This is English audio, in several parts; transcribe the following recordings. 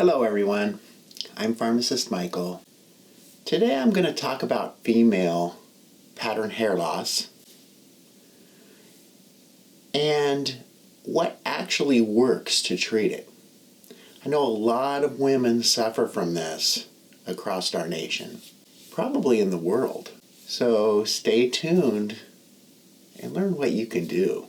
Hello everyone, I'm Pharmacist Michael. Today I'm going to talk about female pattern hair loss and what actually works to treat it. I know a lot of women suffer from this across our nation, probably in the world. So stay tuned and learn what you can do.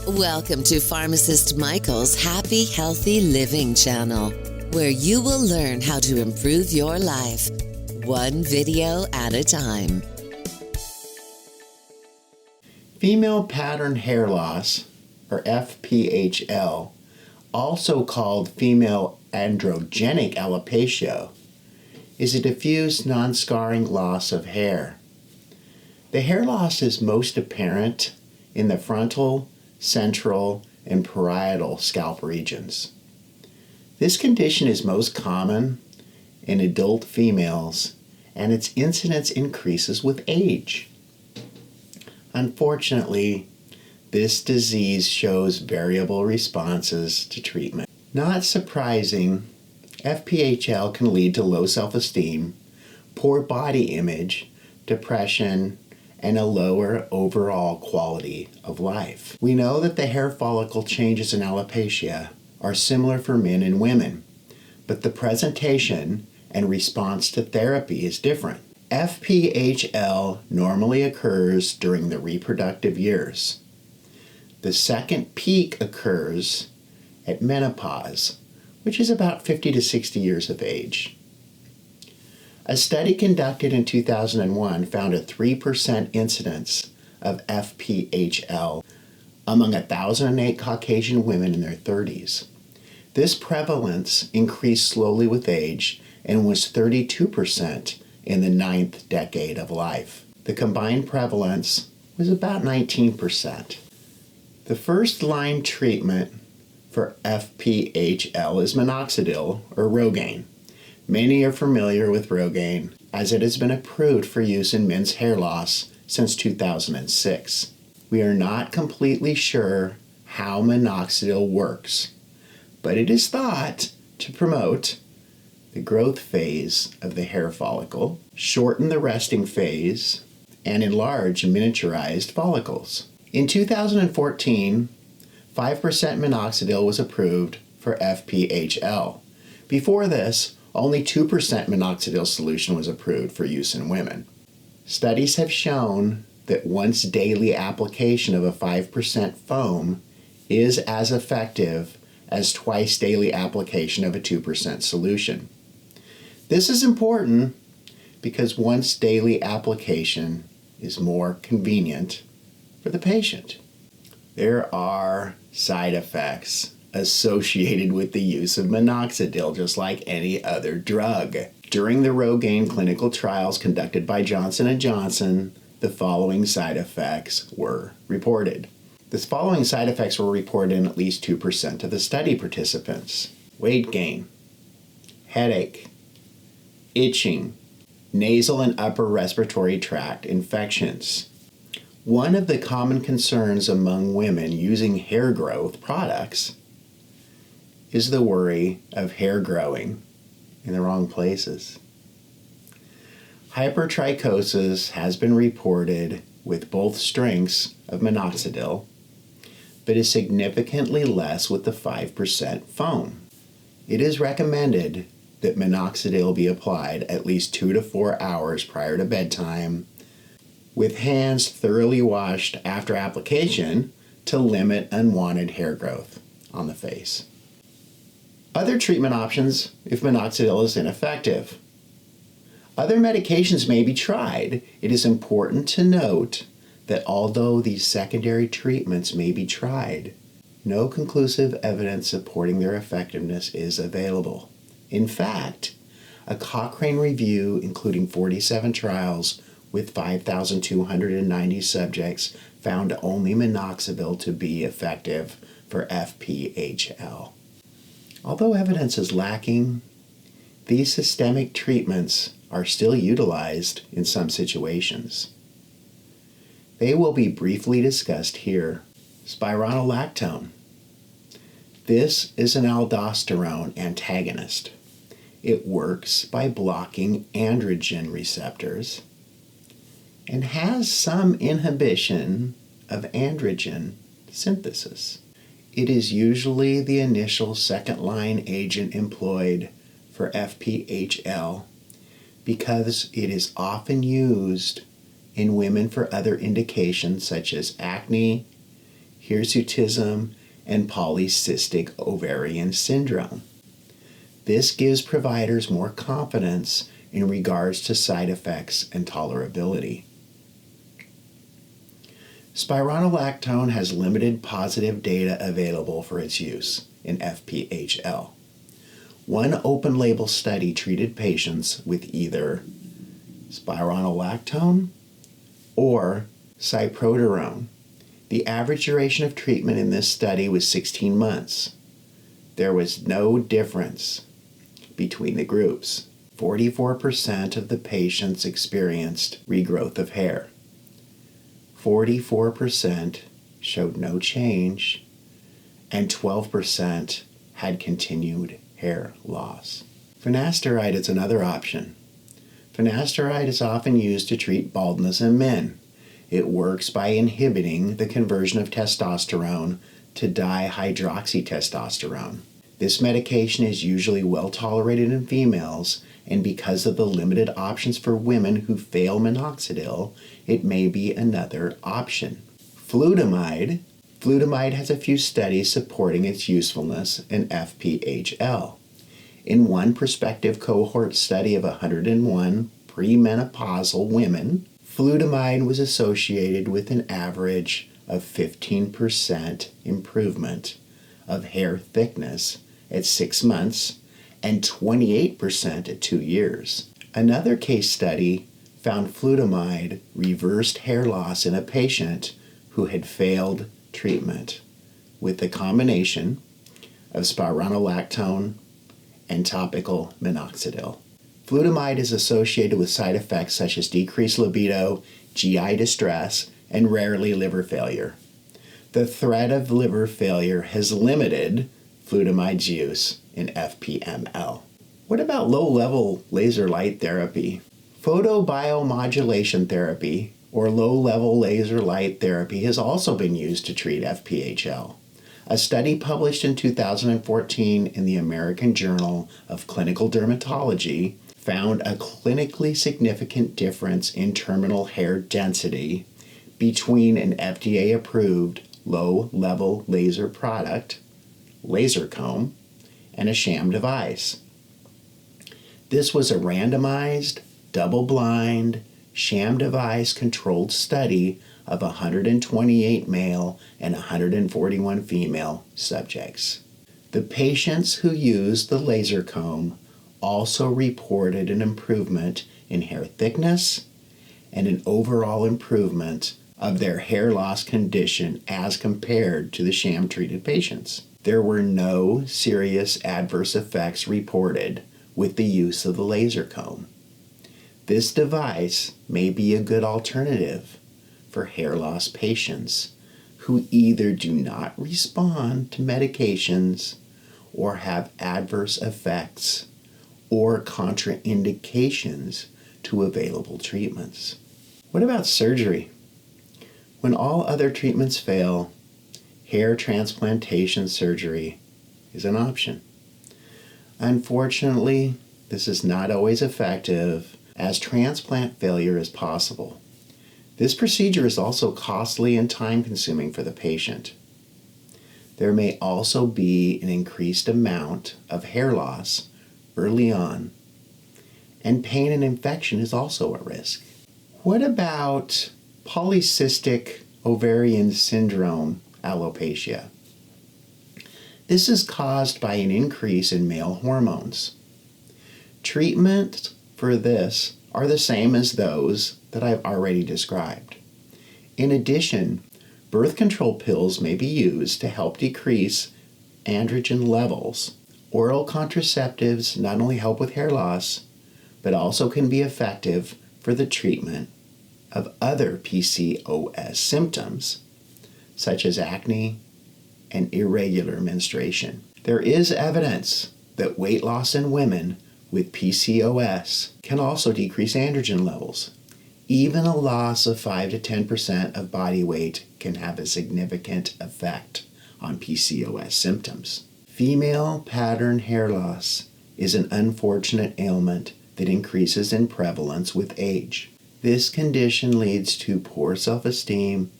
Welcome to Pharmacist Michael's Happy Healthy Living channel, where you will learn how to improve your life, one video at a time. Female pattern hair loss, or FPHL, also called female androgenic alopecia, is a diffuse non-scarring loss of hair. The hair loss is most apparent in the frontal, central, and parietal scalp regions. This condition is most common in adult females, and its incidence increases with age. Unfortunately, this disease shows variable responses to treatment. Not surprising, FPHL can lead to low self-esteem, poor body image, depression, and a lower overall quality of life. We know that the hair follicle changes in alopecia are similar for men and women, but the presentation and response to therapy is different. FPHL normally occurs during the reproductive years. The second peak occurs at menopause, which is about 50 to 60 years of age. A study conducted in 2001 found a 3% incidence of FPHL among 1,008 Caucasian women in their 30s. This prevalence increased slowly with age and was 32% in the 9th decade of life. The combined prevalence was about 19%. The first-line treatment for FPHL is Minoxidil or Rogaine. Many are familiar with Rogaine, as it has been approved for use in men's hair loss since 2006. We are not completely sure how Minoxidil works, but it is thought to promote the growth phase of the hair follicle, shorten the resting phase, and enlarge miniaturized follicles. In 2014, 5% Minoxidil was approved for FPHL. Before this, only 2% minoxidil solution was approved for use in women. Studies have shown that once daily application of a 5% foam is as effective as twice daily application of a 2% solution. This is important because once daily application is more convenient for the patient. There are side effects associated with the use of Minoxidil, just like any other drug. During the Rogaine clinical trials conducted by Johnson & Johnson, the following side effects were reported. The following side effects were reported in at least 2% of the study participants: weight gain, headache, itching, nasal and upper respiratory tract infections. One of the common concerns among women using hair growth products is the worry of hair growing in the wrong places. Hypertrichosis has been reported with both strengths of Minoxidil, but is significantly less with the 5% foam. It is recommended that Minoxidil be applied at least 2 to 4 hours prior to bedtime, with hands thoroughly washed after application to limit unwanted hair growth on the face. Other treatment options if Minoxidil is ineffective. Other medications may be tried. It is important to note that although these secondary treatments may be tried, no conclusive evidence supporting their effectiveness is available. In fact, a Cochrane review including 47 trials with 5,290 subjects found only Minoxidil to be effective for FPHL. Although evidence is lacking, these systemic treatments are still utilized in some situations. They will be briefly discussed here. Spironolactone. This is an aldosterone antagonist. It works by blocking androgen receptors and has some inhibition of androgen synthesis. It is usually the initial second-line agent employed for FPHL because it is often used in women for other indications such as acne, hirsutism, and polycystic ovarian syndrome. This gives providers more confidence in regards to side effects and tolerability. Spironolactone has limited positive data available for its use in FPHL. One open-label study treated patients with either spironolactone or cyproterone. The average duration of treatment in this study was 16 months. There was no difference between the groups. 44% of the patients experienced regrowth of hair. 44% showed no change, and 12% had continued hair loss. Finasteride is another option. Finasteride is often used to treat baldness in men. It works by inhibiting the conversion of testosterone to dihydroxytestosterone. This medication is usually well tolerated in females, and because of the limited options for women who fail minoxidil, it may be another option. Flutamide has a few studies supporting its usefulness in FPHL. In one prospective cohort study of 101 premenopausal women, Flutamide was associated with an average of 15% improvement of hair thickness at 6 months and 28% at 2 years. Another case study found Flutamide reversed hair loss in a patient who had failed treatment with the combination of spironolactone and topical minoxidil. Flutamide is associated with side effects such as decreased libido, GI distress, and rarely liver failure. The threat of liver failure has limited Flutamide's use in FPML. What about low-level laser light therapy? Photobiomodulation therapy, or low-level laser light therapy, has also been used to treat FPHL. A study published in 2014 in the American Journal of Clinical Dermatology found a clinically significant difference in terminal hair density between an FDA-approved low-level laser product, laser comb, and a sham device. This was a randomized, double-blind, sham device controlled study of 128 male and 141 female subjects. The patients who used the laser comb also reported an improvement in hair thickness and an overall improvement of their hair loss condition as compared to the sham-treated patients. There were no serious adverse effects reported with the use of the laser comb. This device may be a good alternative for hair loss patients who either do not respond to medications or have adverse effects or contraindications to available treatments. What about surgery? When all other treatments fail, hair transplantation surgery is an option. Unfortunately, this is not always effective, as transplant failure is possible. This procedure is also costly and time-consuming for the patient. There may also be an increased amount of hair loss early on, and pain and infection is also a risk. What about polycystic ovarian syndrome alopecia? This is caused by an increase in male hormones. Treatments for this are the same as those that I've already described. In addition, birth control pills may be used to help decrease androgen levels. Oral contraceptives not only help with hair loss, but also can be effective for the treatment of other PCOS symptoms, such as acne and irregular menstruation. There is evidence that weight loss in women with PCOS can also decrease androgen levels. Even a loss of 5 to 10% of body weight can have a significant effect on PCOS symptoms. Female pattern hair loss is an unfortunate ailment that increases in prevalence with age. This condition leads to poor self-esteem,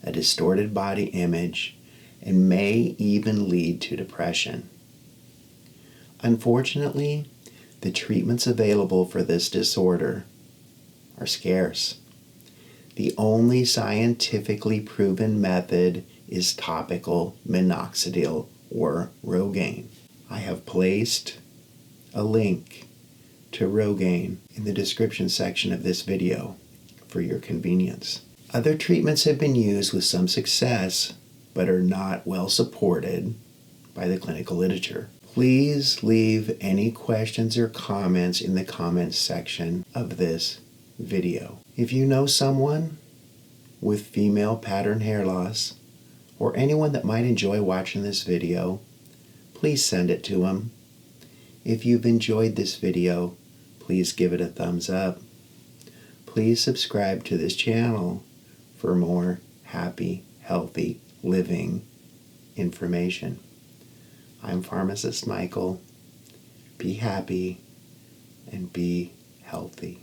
a distorted body image, and may even lead to depression. Unfortunately, the treatments available for this disorder are scarce. The only scientifically proven method is topical Minoxidil or Rogaine. I have placed a link to Rogaine in the description section of this video for your convenience. Other treatments have been used with some success, but are not well supported by the clinical literature. Please leave any questions or comments in the comments section of this video. If you know someone with female pattern hair loss, or anyone that might enjoy watching this video, please send it to them. If you've enjoyed this video, please give it a thumbs up. Please subscribe to this channel for more happy, healthy living information. I'm Pharmacist Michael. Be happy and be healthy.